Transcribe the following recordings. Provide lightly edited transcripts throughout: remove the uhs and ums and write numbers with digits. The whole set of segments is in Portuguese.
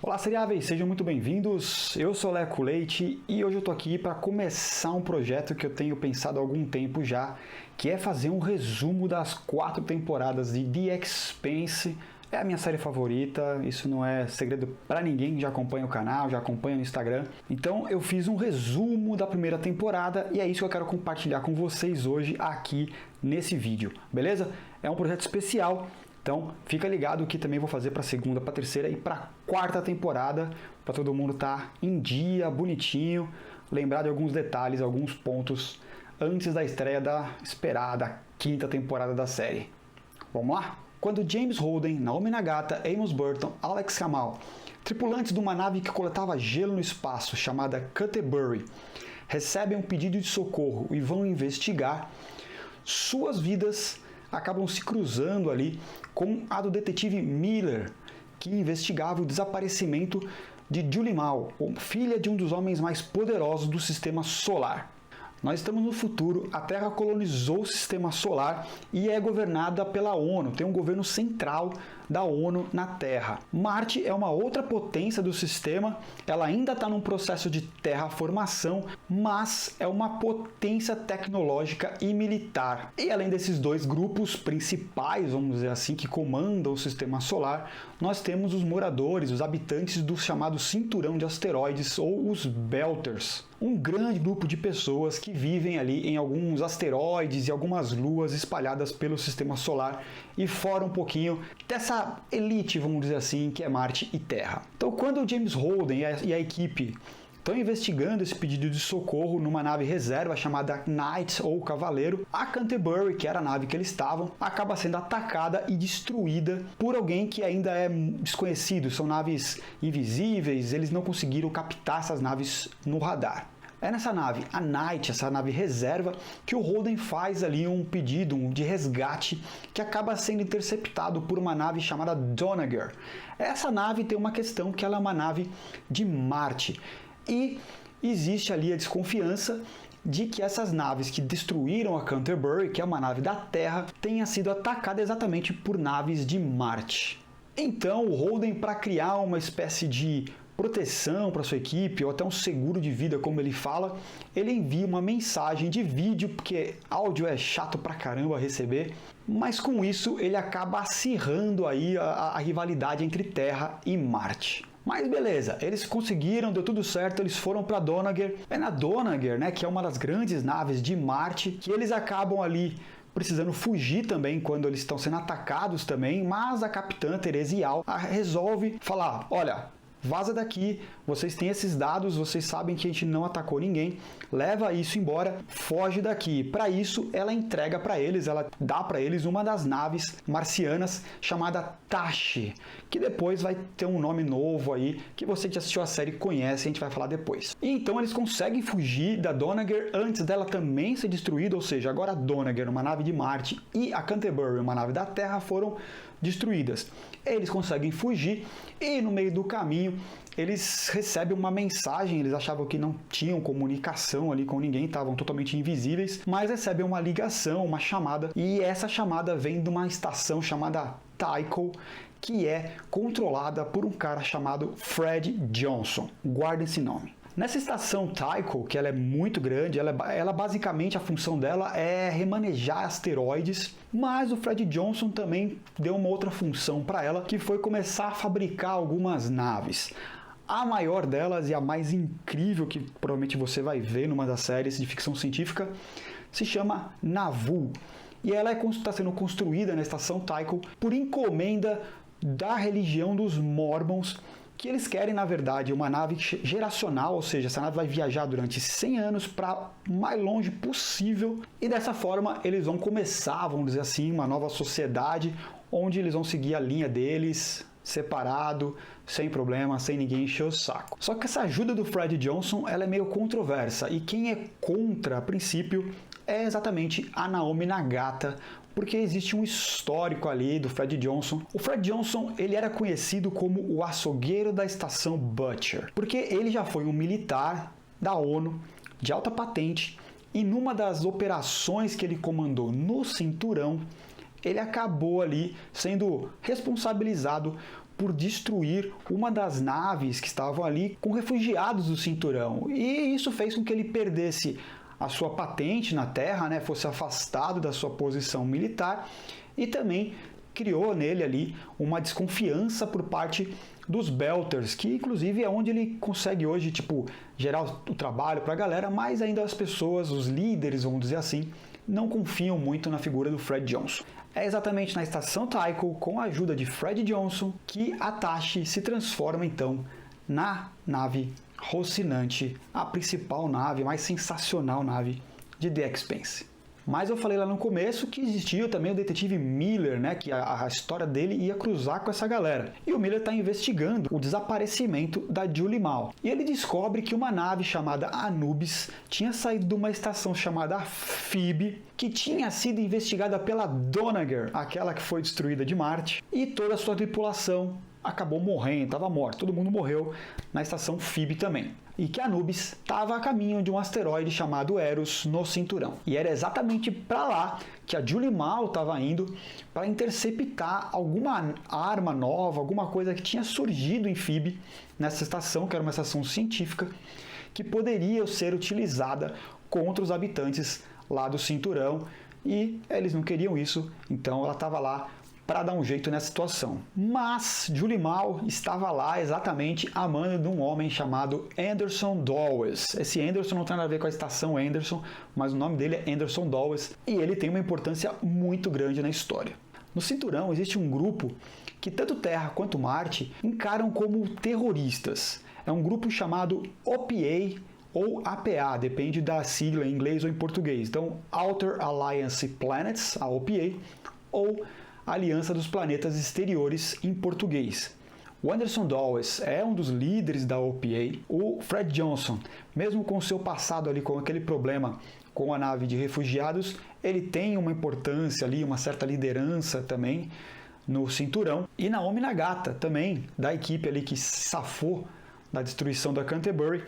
Olá, seriáveis, sejam muito bem-vindos. Eu sou Leco Leite e hoje eu tô aqui para começar um projeto que eu tenho pensado há algum tempo já, que é fazer um resumo das 4 temporadas de The Expanse. É a minha série favorita, isso não é segredo para ninguém que já acompanha o canal, já acompanha no Instagram. Então eu fiz um resumo da primeira temporada e é isso que eu quero compartilhar com vocês hoje aqui nesse vídeo, beleza? É um projeto especial. Então, fica ligado que também vou fazer para a segunda, para a terceira e para a quarta temporada, para todo mundo estar em dia, bonitinho, lembrar de alguns detalhes, alguns pontos antes da estreia da esperada quinta temporada da série. Vamos lá? Quando James Holden, Naomi Nagata, Amos Burton, Alex Kamal, tripulantes de uma nave que coletava gelo no espaço chamada Canterbury, recebem um pedido de socorro e vão investigar, suas vidas acabam se cruzando ali com a do detetive Miller, que investigava o desaparecimento de Julie Mal, filha de um dos homens mais poderosos do sistema solar. Nós estamos no futuro, a Terra colonizou o sistema solar e é governada pela ONU, tem um governo central da ONU na Terra. Marte é uma outra potência do sistema, ela ainda está num processo de terraformação, mas é uma potência tecnológica e militar. E além desses dois grupos principais, vamos dizer assim, que comandam o sistema solar, nós temos os moradores, os habitantes do chamado cinturão de asteroides, ou os Belters. Um grande grupo de pessoas que vivem ali em alguns asteroides e algumas luas espalhadas pelo sistema solar e fora um pouquinho dessa elite, vamos dizer assim, que é Marte e Terra. Então, quando o James Holden e a equipe estão investigando esse pedido de socorro numa nave reserva chamada Knight ou Cavaleiro, a Canterbury, que era a nave que eles estavam, acaba sendo atacada e destruída por alguém que ainda é desconhecido. São naves invisíveis, eles não conseguiram captar essas naves no radar. É nessa nave, a Knight, essa nave reserva, que o Holden faz ali um pedido de resgate que acaba sendo interceptado por uma nave chamada Donager. Essa nave tem uma questão que ela é uma nave de Marte e existe ali a desconfiança de que essas naves que destruíram a Canterbury, que é uma nave da Terra, tenha sido atacada exatamente por naves de Marte. Então o Holden, para criar uma espécie de proteção para sua equipe, ou até um seguro de vida, como ele fala, ele envia uma mensagem de vídeo, porque áudio é chato pra caramba receber, mas com isso ele acaba acirrando aí a rivalidade entre Terra e Marte. Mas beleza, eles conseguiram, deu tudo certo, eles foram para Donager. É na Donager, né, que é uma das grandes naves de Marte, que eles acabam ali precisando fugir também quando eles estão sendo atacados também, mas a capitã Teresial resolve falar: olha, vaza daqui, vocês têm esses dados, vocês sabem que a gente não atacou ninguém, leva isso embora, foge daqui. Para isso, ela entrega para eles, ela dá para eles uma das naves marcianas chamada Tashi, que depois vai ter um nome novo aí, que você que assistiu a série conhece, a gente vai falar depois. E então eles conseguem fugir da Donager antes dela também ser destruída, ou seja, agora a Donager, uma nave de Marte, e a Canterbury, uma nave da Terra, foram destruídas. Eles conseguem fugir e no meio do caminho eles recebem uma mensagem. Eles achavam que não tinham comunicação ali com ninguém, estavam totalmente invisíveis, mas recebem uma ligação, uma chamada, e essa chamada vem de uma estação chamada Tycho, que é controlada por um cara chamado Fred Johnson. Guarda esse nome. Nessa estação Tycho, que ela é muito grande, ela basicamente, a função dela é remanejar asteroides, mas o Fred Johnson também deu uma outra função para ela, que foi começar a fabricar algumas naves. A maior delas e a mais incrível, que provavelmente você vai ver numa das séries de ficção científica, se chama Navu. E ela está sendo construída na estação Tycho por encomenda da religião dos Mormons, que eles querem, na verdade, uma nave geracional, ou seja, essa nave vai viajar durante 100 anos para o mais longe possível, e dessa forma eles vão começar, vamos dizer assim, uma nova sociedade, onde eles vão seguir a linha deles, separado, sem problema, sem ninguém encher o saco. Só que essa ajuda do Fred Johnson, ela é meio controversa, e quem é contra, a princípio, é exatamente a Naomi Nagata, porque existe um histórico ali do Fred Johnson. O Fred Johnson, ele era conhecido como o açougueiro da estação Butcher, porque ele já foi um militar da ONU, de alta patente, e numa das operações que ele comandou no cinturão, ele acabou ali sendo responsabilizado por destruir uma das naves que estavam ali com refugiados do cinturão. E isso fez com que ele perdesse a sua patente na Terra, né, fosse afastado da sua posição militar, e também criou nele ali uma desconfiança por parte dos Belters, que inclusive é onde ele consegue hoje, gerar o trabalho para a galera, mas ainda as pessoas, os líderes, vamos dizer assim, não confiam muito na figura do Fred Johnson. É exatamente na estação Tycho, com a ajuda de Fred Johnson, que a Tashi se transforma então na nave Rocinante, a principal nave, a mais sensacional nave de The Expanse. Mas eu falei lá no começo que existia também o detetive Miller, né, que a história dele ia cruzar com essa galera. E o Miller está investigando o desaparecimento da Julie Mao. E ele descobre que uma nave chamada Anubis tinha saído de uma estação chamada Phoebe, que tinha sido investigada pela Doneger, aquela que foi destruída de Marte, e toda a sua tripulação acabou morrendo, estava morto, todo mundo morreu na estação Phoebe também. E que Anubis estava a caminho de um asteroide chamado Eros no cinturão. E era exatamente para lá que a Julie Mao estava indo para interceptar alguma arma nova, alguma coisa que tinha surgido em Phoebe, nessa estação, que era uma estação científica, que poderia ser utilizada contra os habitantes lá do cinturão. E eles não queriam isso, então ela estava lá para dar um jeito nessa situação. Mas Julie Mao estava lá exatamente a mando de um homem chamado Anderson Dawes. Esse Anderson não tem nada a ver com a estação Anderson, mas o nome dele é Anderson Dawes e ele tem uma importância muito grande na história. No cinturão existe um grupo que tanto Terra quanto Marte encaram como terroristas. É um grupo chamado OPA ou APA, depende da sigla em inglês ou em português. Então, Outer Alliance Planets, a OPA, ou Aliança dos Planetas Exteriores em português. O Anderson Dawes é um dos líderes da OPA. O Fred Johnson, mesmo com seu passado ali com aquele problema com a nave de refugiados, ele tem uma importância ali, uma certa liderança também no cinturão. E Naomi Nagata também, da equipe ali que safou da destruição da Canterbury,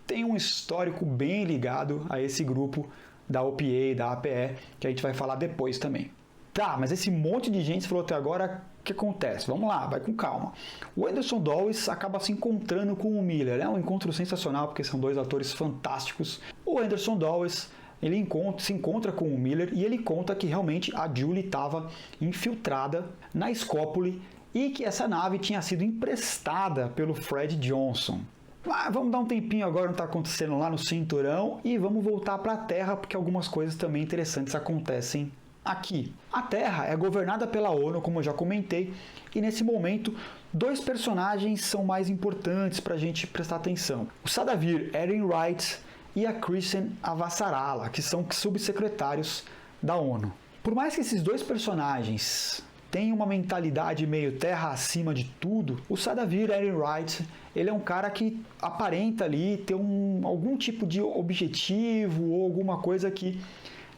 tem um histórico bem ligado a esse grupo da OPA, da APE, que a gente vai falar depois também. Tá, mas esse monte de gente falou até agora, o que acontece? Vamos lá, vai com calma. O Anderson Dawes acaba se encontrando com o Miller. É um encontro sensacional, porque são dois atores fantásticos. O Anderson Dawes, ele se encontra com o Miller e ele conta que realmente a Julie estava infiltrada na Scopoli e que essa nave tinha sido emprestada pelo Fred Johnson. Mas vamos dar um tempinho agora no que está acontecendo lá no cinturão e vamos voltar para a Terra, porque algumas coisas também interessantes acontecem aqui. A Terra é governada pela ONU, como eu já comentei, e nesse momento dois personagens são mais importantes para a gente prestar atenção. O Sadavir Ehrenreich e a Christian Avasarala, que são subsecretários da ONU. Por mais que esses dois personagens tenham uma mentalidade meio terra acima de tudo, o Sadavir Ehrenreich, ele é um cara que aparenta ali ter algum tipo de objetivo ou alguma coisa que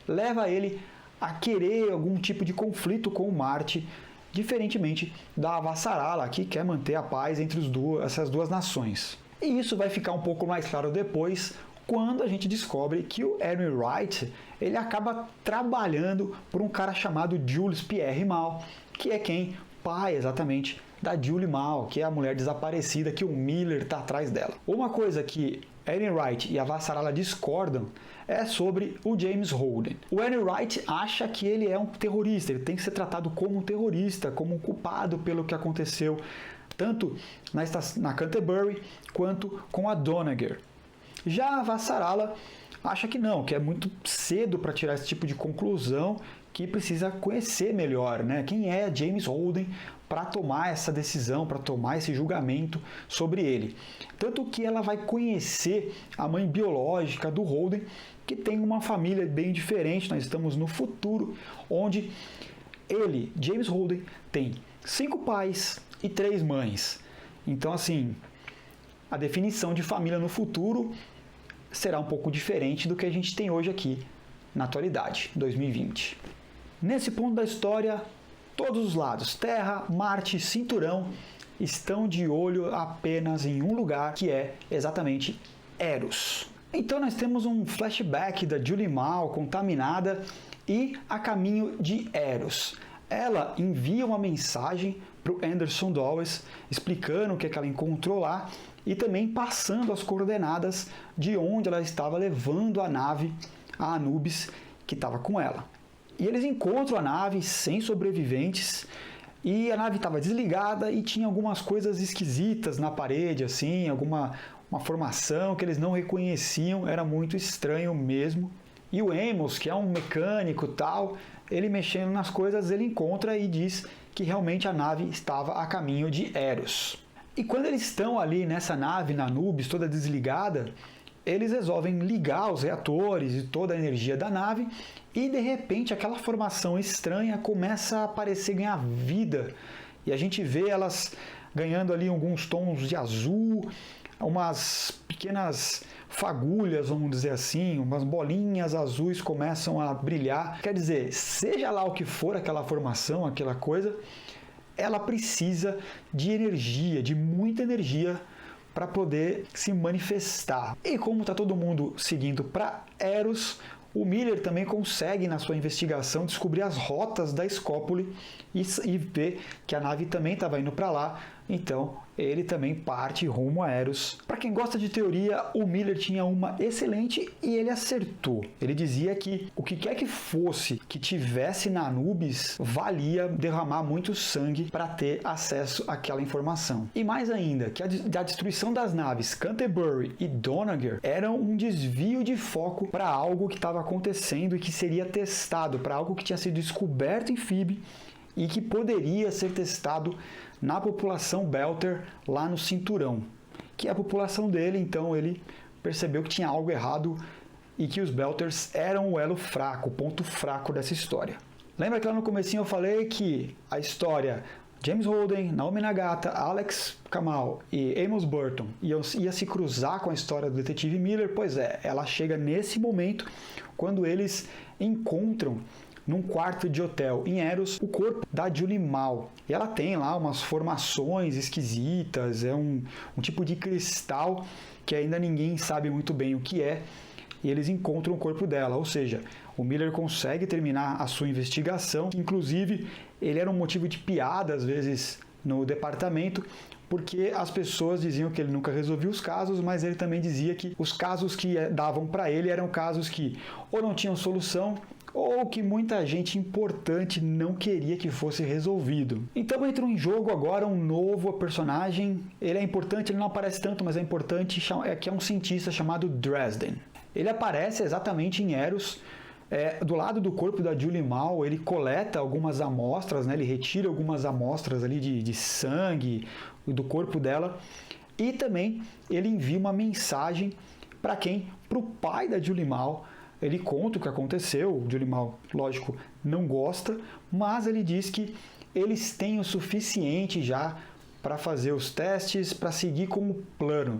leva ele a querer algum tipo de conflito com Marte, diferentemente da Avasarala, que quer manter a paz entre essas duas nações. E isso vai ficar um pouco mais claro depois, quando a gente descobre que o Ehrenreich, ele acaba trabalhando por um cara chamado Jules Pierre Mao, que é quem? Pai, exatamente, da Julie Mao, que é a mulher desaparecida que o Miller está atrás dela. Uma coisa que Ehrenreich e a Avasarala discordam é sobre o James Holden. O Ehrenreich acha que ele é um terrorista, ele tem que ser tratado como um terrorista, como um culpado pelo que aconteceu tanto na Canterbury quanto com a Doneger. Já a Avasarala acha que não, que é muito cedo para tirar esse tipo de conclusão, que precisa conhecer melhor, né? Quem é James Holden para tomar essa decisão, para tomar esse julgamento sobre ele. Tanto que ela vai conhecer a mãe biológica do Holden, que tem uma família bem diferente. Nós estamos no futuro, onde ele, James Holden, tem 5 pais e 3 mães. Então, assim, a definição de família no futuro será um pouco diferente do que a gente tem hoje aqui, na atualidade, 2020. Nesse ponto da história, todos os lados, Terra, Marte, Cinturão, estão de olho apenas em um lugar, que é exatamente Eros. Então nós temos um flashback da Julie Mao contaminada e a caminho de Eros. Ela envia uma mensagem para o Anderson Dawes, explicando o que ela encontrou lá e também passando as coordenadas de onde ela estava levando a nave, a Anubis, que estava com ela. E eles encontram a nave sem sobreviventes e a nave estava desligada e tinha algumas coisas esquisitas na parede, assim, uma formação que eles não reconheciam, era muito estranho mesmo. E o Amos, que é um mecânico tal, ele mexendo nas coisas, ele encontra e diz que realmente a nave estava a caminho de Eros. E quando eles estão ali nessa nave, na Anubis, toda desligada, eles resolvem ligar os reatores e toda a energia da nave e de repente aquela formação estranha começa a aparecer, ganhar vida. E a gente vê elas ganhando ali alguns tons de azul, umas pequenas fagulhas, vamos dizer assim, umas bolinhas azuis começam a brilhar. Quer dizer, seja lá o que for aquela formação, aquela coisa, ela precisa de energia, de muita energia para poder se manifestar. E como está todo mundo seguindo para Eros, o Miller também consegue, na sua investigação, descobrir as rotas da Scopuli e ver que a nave também estava indo para lá. Então, ele também parte rumo a Eros. Para quem gosta de teoria, o Miller tinha uma excelente e ele acertou. Ele dizia que o que quer que fosse que tivesse na Anubis, valia derramar muito sangue para ter acesso àquela informação. E mais ainda, que a destruição das naves Canterbury e Donager eram um desvio de foco para algo que estava acontecendo e que seria testado, para algo que tinha sido descoberto em Phoebe e que poderia ser testado na população Belter lá no cinturão, que é a população dele. Então ele percebeu que tinha algo errado e que os Belters eram o elo fraco, o ponto fraco dessa história. Lembra que lá no comecinho eu falei que a história James Holden, Naomi Nagata, Alex Kamal e Amos Burton ia se cruzar com a história do detetive Miller? Pois é, ela chega nesse momento quando eles encontram num quarto de hotel em Eros o corpo da Julie Mao. E ela tem lá umas formações esquisitas, é um tipo de cristal que ainda ninguém sabe muito bem o que é, e eles encontram o corpo dela, ou seja, o Miller consegue terminar a sua investigação. Inclusive, ele era um motivo de piada às vezes no departamento, porque as pessoas diziam que ele nunca resolvia os casos, mas ele também dizia que os casos que davam para ele eram casos que ou não tinham solução, ou que muita gente importante não queria que fosse resolvido. Então entra em jogo agora um novo personagem. Ele é importante, ele não aparece tanto, mas é importante, que é um cientista chamado Dresden. Ele aparece exatamente em Eros, do lado do corpo da Julie Mao. Ele coleta algumas amostras, né? Ele retira algumas amostras ali de sangue do corpo dela, e também ele envia uma mensagem para quem? Para o pai da Julie Mao. Ele conta o que aconteceu, o Julie Mao, lógico, não gosta, mas ele diz que eles têm o suficiente já para fazer os testes, para seguir como plano.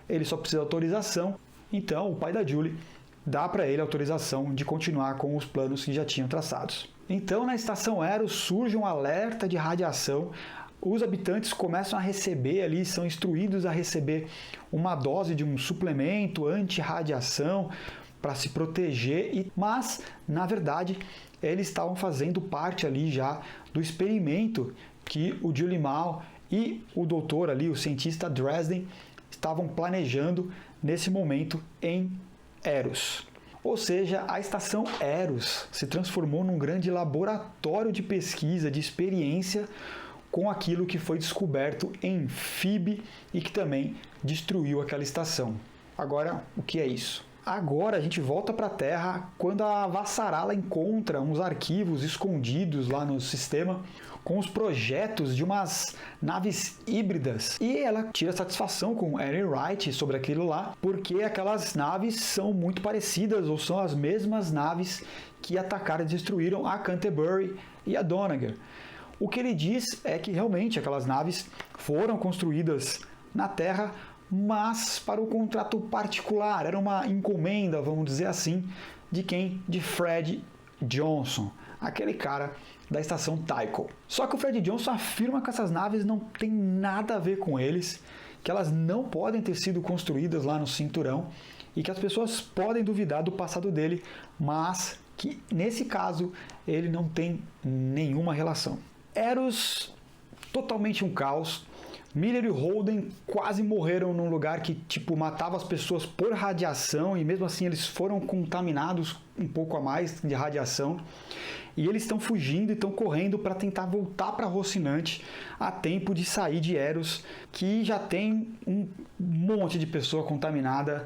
Ele só precisa de autorização, então o pai da Julie dá para ele autorização de continuar com os planos que já tinham traçados. Então na estação Eros surge um alerta de radiação. Os habitantes começam a receber ali, são instruídos a receber uma dose de um suplemento anti-radiação para se proteger, mas na verdade eles estavam fazendo parte ali já do experimento que o Julie Mao e o doutor ali, o cientista Dresden, estavam planejando nesse momento em Eros. Ou seja, a estação Eros se transformou num grande laboratório de pesquisa, de experiência com aquilo que foi descoberto em Phoebe e que também destruiu aquela estação. Agora, o que é isso? Agora a gente volta para a Terra quando a Vassarala encontra uns arquivos escondidos lá no sistema com os projetos de umas naves híbridas. E ela tira satisfação com Erin Wright sobre aquilo lá, porque aquelas naves são muito parecidas, ou são as mesmas naves que atacaram e destruíram a Canterbury e a Donager. O que ele diz é que realmente aquelas naves foram construídas na Terra, mas para um contrato particular, era uma encomenda, vamos dizer assim, de quem? De Fred Johnson, aquele cara da estação Tycho. Só que o Fred Johnson afirma que essas naves não têm nada a ver com eles, que elas não podem ter sido construídas lá no cinturão e que as pessoas podem duvidar do passado dele, mas que nesse caso ele não tem nenhuma relação. Eros totalmente um caos. Miller e Holden quase morreram num lugar que matava as pessoas por radiação, e mesmo assim eles foram contaminados um pouco a mais de radiação. E eles estão fugindo e estão correndo para tentar voltar para Rocinante a tempo de sair de Eros, que já tem um monte de pessoa contaminada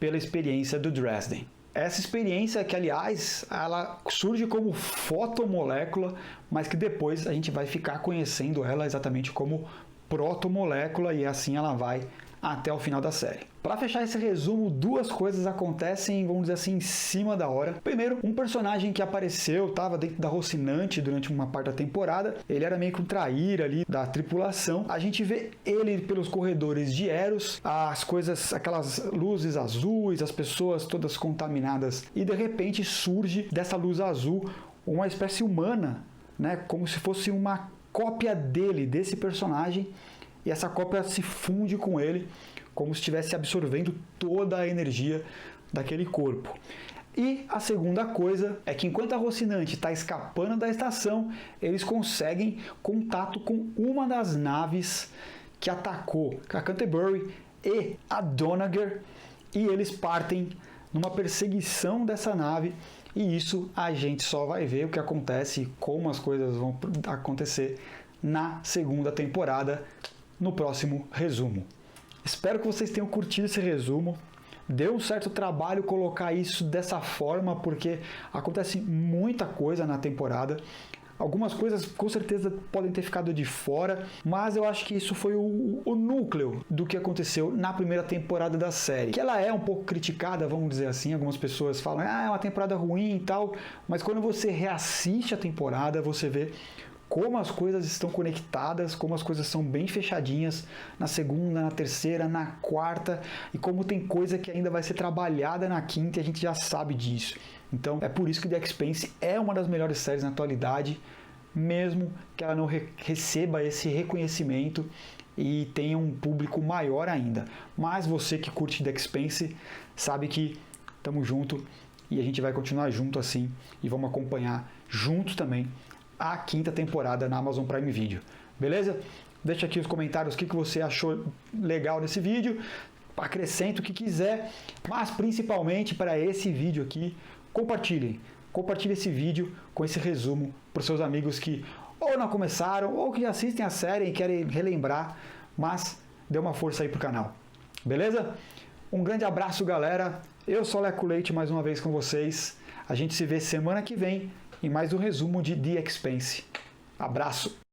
pela experiência do Dresden. Essa experiência que, aliás, ela surge como fotomolécula, mas que depois a gente vai ficar conhecendo ela exatamente como protomolécula, e assim ela vai até o final da série. Para fechar esse resumo, duas coisas acontecem, vamos dizer assim, em cima da hora. Primeiro, um personagem que apareceu, estava dentro da Rocinante durante uma parte da temporada, ele era meio que um traíra ali da tripulação. A gente vê ele pelos corredores de Eros, as coisas, aquelas luzes azuis, as pessoas todas contaminadas, e de repente surge dessa luz azul uma espécie humana, né, como se fosse uma cópia dele, desse personagem, e essa cópia se funde com ele, como se estivesse absorvendo toda a energia daquele corpo. E a segunda coisa é que enquanto a Rocinante está escapando da estação, eles conseguem contato com uma das naves que atacou a Canterbury e a Donager, e eles partem numa perseguição dessa nave, e isso a gente só vai ver o que acontece, como as coisas vão acontecer na segunda temporada, no próximo resumo. Espero que vocês tenham curtido esse resumo. Deu um certo trabalho colocar isso dessa forma, porque acontece muita coisa na temporada. Algumas coisas com certeza podem ter ficado de fora, mas eu acho que isso foi o núcleo do que aconteceu na primeira temporada da série. Que ela é um pouco criticada, vamos dizer assim, algumas pessoas falam, é uma temporada ruim e tal, mas quando você reassiste a temporada, você vê como as coisas estão conectadas, como as coisas são bem fechadinhas na segunda, na terceira, na quarta, e como tem coisa que ainda vai ser trabalhada na quinta e a gente já sabe disso. Então é por isso que The Expanse é uma das melhores séries na atualidade, mesmo que ela não receba esse reconhecimento e tenha um público maior ainda. Mas você que curte The Expanse sabe que estamos junto e a gente vai continuar junto assim e vamos acompanhar juntos também a quinta temporada na Amazon Prime Video. Beleza? Deixa aqui nos comentários o que você achou legal nesse vídeo, acrescenta o que quiser, mas principalmente para esse vídeo aqui, compartilhem esse vídeo com esse resumo para os seus amigos que ou não começaram ou que já assistem a série e querem relembrar, mas dê uma força aí pro canal. Beleza? Um grande abraço, galera. Eu sou Leco Leite mais uma vez com vocês. A gente se vê semana que vem em mais um resumo de The Expanse. Abraço!